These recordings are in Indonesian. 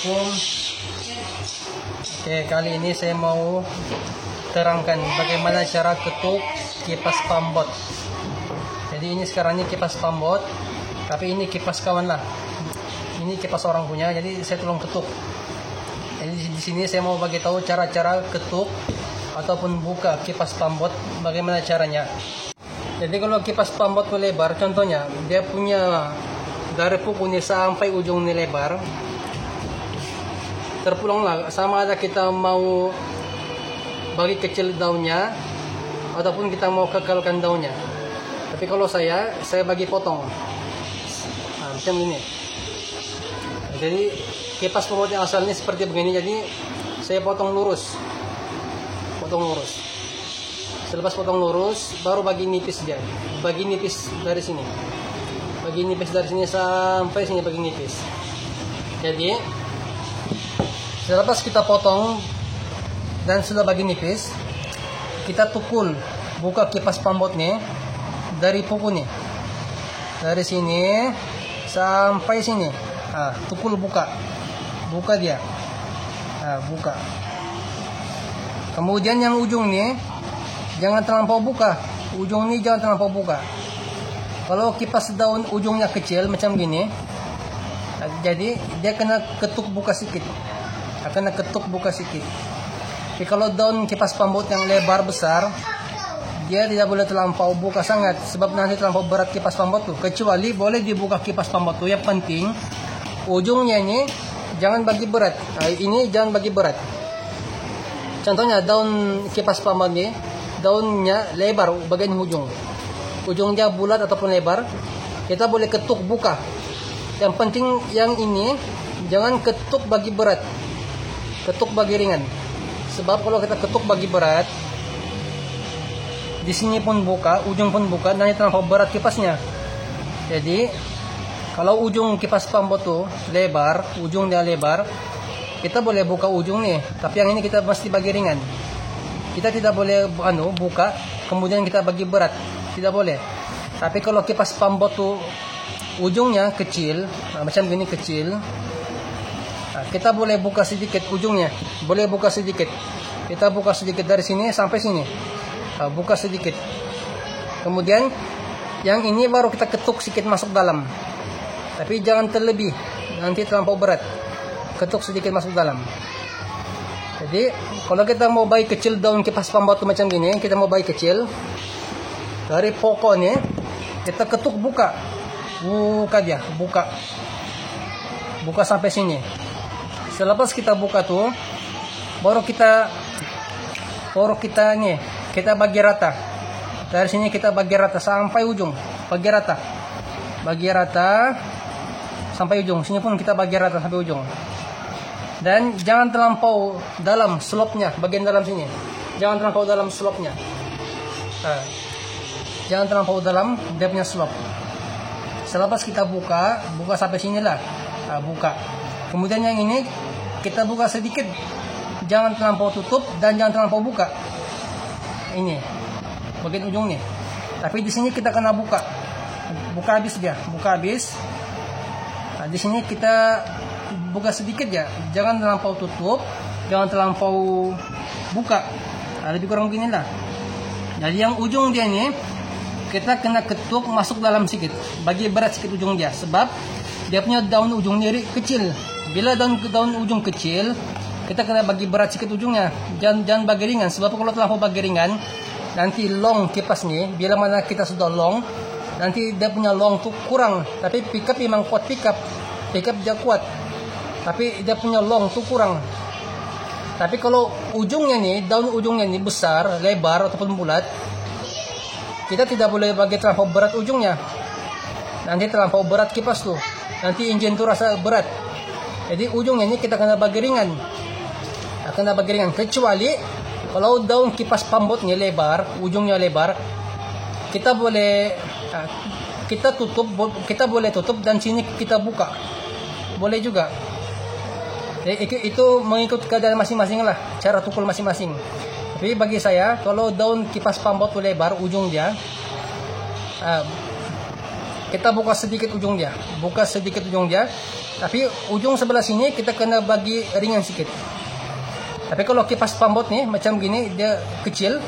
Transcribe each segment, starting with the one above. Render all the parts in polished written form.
Assalamualaikum. Oke, kali ini saya mau terangkan bagaimana cara ketuk kipas pambot. Jadi ini sekarang ini kipas pambot, tapi ini kipas kawan lah. Ini kipas orang punya, jadi saya tolong ketuk. Jadi di sini saya mau bagi tahu cara-cara ketuk ataupun buka kipas pambot, bagaimana caranya. Jadi kalau kipas pambot lebar, contohnya dia punya dari pokok ini sampai ujung ini lebar, terpulanglah sama ada kita mau bagi kecil daunnya ataupun kita mau kekalkan daunnya. Tapi kalau saya bagi potong, macam ini. Jadi kipas pambot yang asalnya seperti begini, jadi saya potong lurus. Selepas potong lurus, baru bagi nipis dia. Bagi nipis dari sini. Bagi nipis dari sini sampai sini, bagi nipis. Jadi selepas kita potong dan sudah bagi nipis, kita tukul buka kipas pambot nih dari pokok nih. Dari sini sampai sini. Tukul buka dia. Buka. Kemudian yang ujung nih jangan terlampau buka. Ujung ini jangan terlampau buka. Kalau kipas daun ujungnya kecil macam gini, jadi dia kena ketuk buka sedikit. Tapi kalau daun kipas pambot yang lebar besar, dia tidak boleh terlampau buka sangat, sebab nanti terlampau berat kipas pambot tuh. Kecuali boleh dibuka kipas pambot tuh, yang penting ujungnya ini jangan bagi berat. Ini jangan bagi berat. Contohnya daun kipas pambot ini daunnya lebar bagian ujungnya bulat ataupun lebar, kita boleh ketuk buka. Yang penting yang ini jangan ketuk bagi berat, ketuk bagi ringan. Sebab kalau kita ketuk bagi berat, di sini pun buka, ujung pun buka, nanti terlampau berat kipasnya. Jadi kalau ujung kipas pambot tuh lebar, ujungnya lebar, kita boleh buka ujung nih, tapi yang ini kita mesti bagi ringan. Kita tidak boleh buka kemudian kita bagi berat, tidak boleh. Tapi kalau kipas pambot tuh ujungnya kecil, macam gini kecil, kita boleh buka sedikit ujungnya, boleh buka sedikit. Kita buka sedikit dari sini sampai sini, buka sedikit. Kemudian yang ini baru kita ketuk sedikit masuk dalam, tapi jangan terlebih, nanti terlampau berat. Ketuk sedikit masuk dalam. Jadi kalau kita mau bagi kecil daun kipas pambot macam gini, kita mau bagi kecil dari pokoknya, kita ketuk buka dia, buka sampai sini. Selepas kita buka tuh, baru kita nih, kita bagi rata. Dari sini kita bagi rata sampai ujung, bagi rata sampai ujung. Sini pun kita bagi rata sampai ujung. Dan jangan terlampau dalam slopnya, bagian dalam sini. Jangan terlampau dalam slopnya. Jangan terlampau dalam dia punya slop. Selepas kita buka sampai sinilah. Buka. Kemudian yang ini kita buka sedikit. Jangan terlampau tutup dan jangan terlampau buka. Ini bagian ujungnya. Tapi di sini kita kena buka. Buka habis dia, buka habis. Di sini kita buka sedikit ya, jangan terlampau tutup, jangan terlampau buka. Lebih kurang begini lah. Jadi yang ujung dia ini kita kena ketuk masuk dalam sedikit, bagi berat sedikit ujung dia, sebab dia punya daun ujung ini kecil. Bila daun ujung kecil, kita kena bagi berat sedikit ujungnya, jangan bagi ringan, sebab kalau terlampau bagi ringan, nanti long kipas nih, bila mana kita sudah long, nanti dia punya long tuh kurang. Tapi pickup memang kuat, pickup dia kuat, tapi dia punya long tuh kurang. Tapi kalau ujungnya nih, daun ujungnya nih besar, lebar ataupun bulat, kita tidak boleh bagi terlampau berat ujungnya. Nanti terlampau berat kipas tuh, nanti engine tuh rasa berat. Jadi ujungnya ini kita kena bagi ringan. Kecuali kalau daun kipas pambotnya lebar, ujungnya lebar, kita boleh kita boleh tutup dan sini kita buka, boleh juga. Itu mengikut keadaan masing-masing lah, cara tukul masing-masing. Tapi bagi saya, kalau daun kipas pambot lebar ujung dia, kita buka sedikit ujung dia, Tapi ujung sebelah sini kita kena bagi ringan sedikit. Tapi kalau kipas pambot nih macam gini, dia kecil.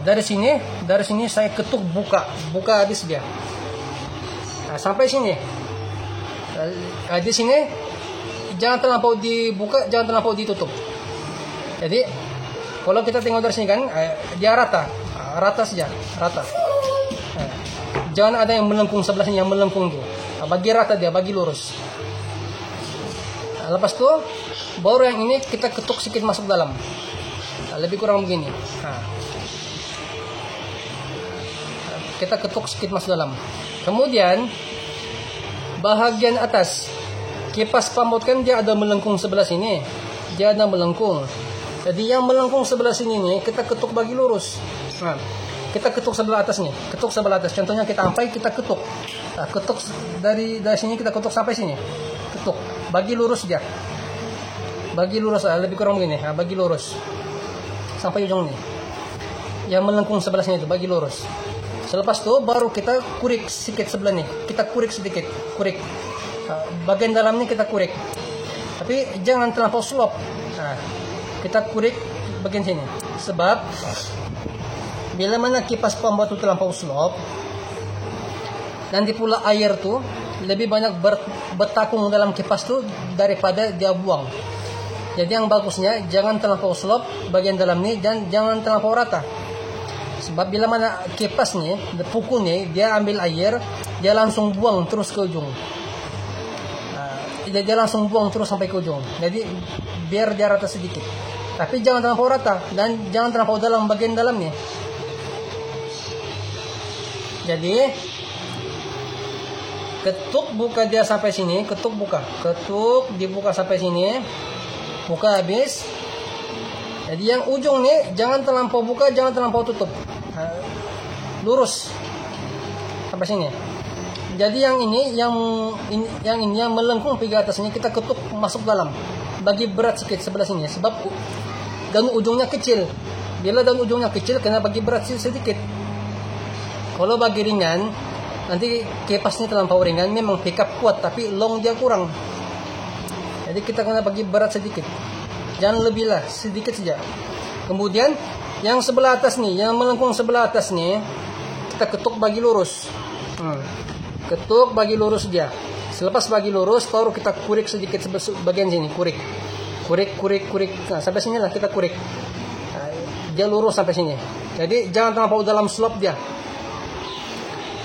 Dari sini saya ketuk buka habis dia. Sampai sini. Di sini jangan terlampau dibuka, jangan terlampau ditutup. Jadi kalau kita tengok dari sini kan, dia rata saja, rata. Jangan ada yang melengkung sebelah sini, yang melengkung tuh. Bagi rata dia, bagi lurus. Lepas itu baru yang ini kita ketuk sedikit masuk dalam. Lebih kurang begini. Kita ketuk sedikit masuk dalam. Kemudian bahagian atas kipas pambot kan dia ada melengkung sebelah sini. Dia ada melengkung. Jadi yang melengkung sebelah sini nih kita ketuk bagi lurus. Kita ketuk sebelah atas nih, ketuk sebelah atas. Contohnya kita ampai, kita ketuk. Ketuk dari sini kita ketuk sampai sini. Ketuk, bagi lurus dia. Bagi lurus, lebih kurang begini. Bagi lurus sampai ujung nih. Yang melengkung sebelah sini itu bagi lurus. Selepas itu baru kita kurik sedikit sebelah nih. Kita kurik sedikit, kurik. Bagian dalamnya kita kurik. Tapi jangan terlampau slop. Kita kurik bagian sini. Sebab bila mana kipas pambot itu terlampau slop, nanti pula air tuh lebih banyak bertakung dalam kipas tuh daripada dia buang. Jadi yang bagusnya jangan terlampau slop bagian dalam nih, dan jangan terlampau rata. Sebab bila mana kipas nih, pukul nih, dia ambil air, dia langsung buang terus ke ujung. Dia langsung buang terus sampai ke ujung. Jadi biar dia rata sedikit. Tapi jangan terlampau rata dan jangan terlampau dalam bagian dalamnya. Jadi ketuk buka dia sampai sini, ketuk buka, ketuk dibuka sampai sini, buka habis. Jadi yang ujung nih jangan terlampau buka, jangan terlampau tutup. Lurus sampai sini. Jadi yang ini yang melengkung pergi atasnya kita ketuk masuk dalam. Bagi berat sedikit sebelah sini sebab daun ujungnya kecil. Bila daun ujungnya kecil kena bagi berat sedikit. Kalau bagi ringan, nanti kipasnya terlampau ringan, memang pick up kuat tapi long dia kurang. Jadi kita kena bagi berat sedikit. Jangan lebih lah, sedikit saja. Kemudian yang sebelah atas nih, yang melengkung sebelah atas nih, kita ketuk bagi lurus. Ketuk bagi lurus dia. Selepas bagi lurus, baru kita kurik sedikit bagian sini, kurik. Nah, sampai sini lah kita kurik. Dia lurus sampai sini. Jadi jangan terlampau dalam slop dia.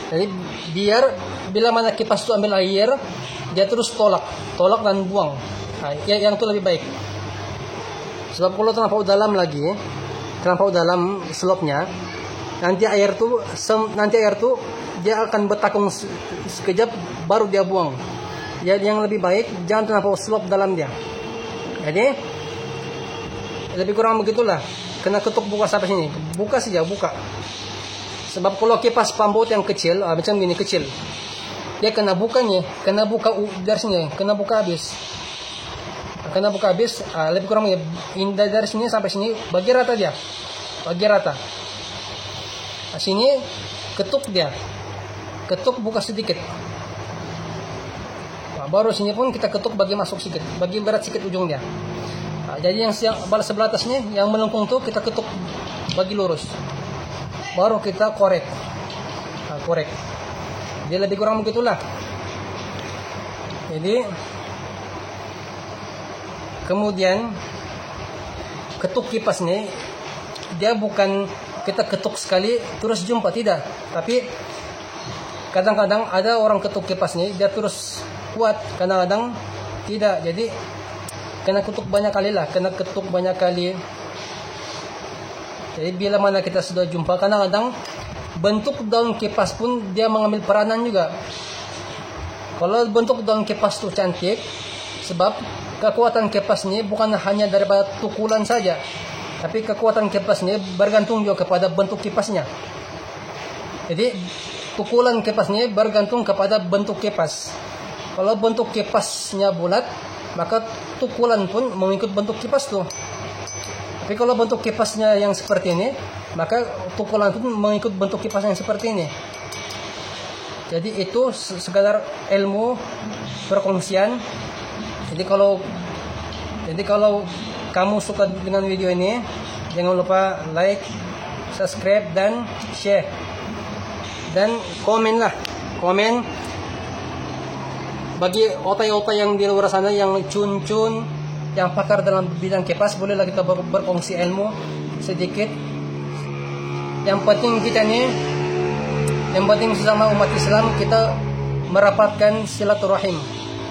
Jadi biar bila mana kipas itu ambil air, dia terus tolak dan buang. Yang itu lebih baik. Sebab kalau terlampau dalam slopnya, nanti air tuh dia akan bertakung sekejap baru dia buang. Jadi yang lebih baik jangan terlampau slop dalam dia. Jadi lebih kurang begitulah. Kena ketuk buka sampai sini. Buka saja, buka. Sebab kalau kipas pambot yang kecil, macam gini kecil, dia kena buka dari sini, kena buka habis. Lebih kurang dari sini sampai sini bagi rata dia. Bagi rata. Sini ketuk dia. Ketuk buka sedikit. Baru sini pun kita ketuk bagi masuk sedikit, bagi berat sedikit ujung dia. Jadi yang sebelah atasnya yang melengkung tuh kita ketuk bagi lurus. Baru kita korek. Dia lebih kurang begitulah. Jadi kemudian ketuk kipas nih, dia bukan kita ketuk sekali terus jumpa, tidak. Tapi kadang-kadang ada orang ketuk kipas nih dia terus kuat, kadang-kadang tidak. Jadi kena ketuk banyak kali lah, Jadi bila mana kita sudah jumpa, kadang-kadang bentuk daun kipas pun dia mengambil peranan juga. Kalau bentuk daun kipas itu cantik, sebab kekuatan kipas ini bukan hanya daripada tukulan saja, tapi kekuatan kipas ini bergantung juga kepada bentuk kipasnya. Jadi tukulan kipas ini bergantung kepada bentuk kipas. Kalau bentuk kipasnya bulat, maka tukulan pun mengikut bentuk kipas tuh. Tapi kalau bentuk kipasnya yang seperti ini, maka tukulan pun mengikut bentuk kipas yang seperti ini. Jadi itu sekadar ilmu perkongsian Jadi kalau kamu suka dengan video ini, jangan lupa like, subscribe, dan share. Dan komen lah. Komen. Bagi otai-otai yang di luar sana, yang cun-cun, yang pakar dalam bidang kipas, bolehlah kita berkongsi ilmu sedikit. Yang penting sesama umat Islam kita merapatkan silaturahim.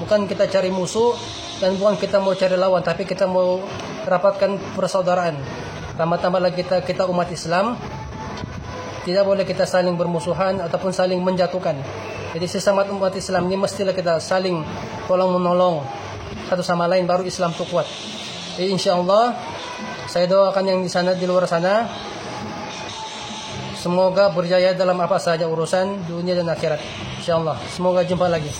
Bukan kita cari musuh dan bukan kita mau cari lawan, tapi kita mau rapatkan persaudaraan. Tambah-tambah lagi kita umat Islam, tidak boleh kita saling bermusuhan ataupun saling menjatuhkan. Jadi sesama umat Islam ini mestilah kita saling tolong menolong satu sama lain, baru Islam itu kuat. Jadi insyaallah saya doakan yang di luar sana semoga berjaya dalam apa saja urusan dunia dan akhirat. Insyaallah. Semoga jumpa lagi.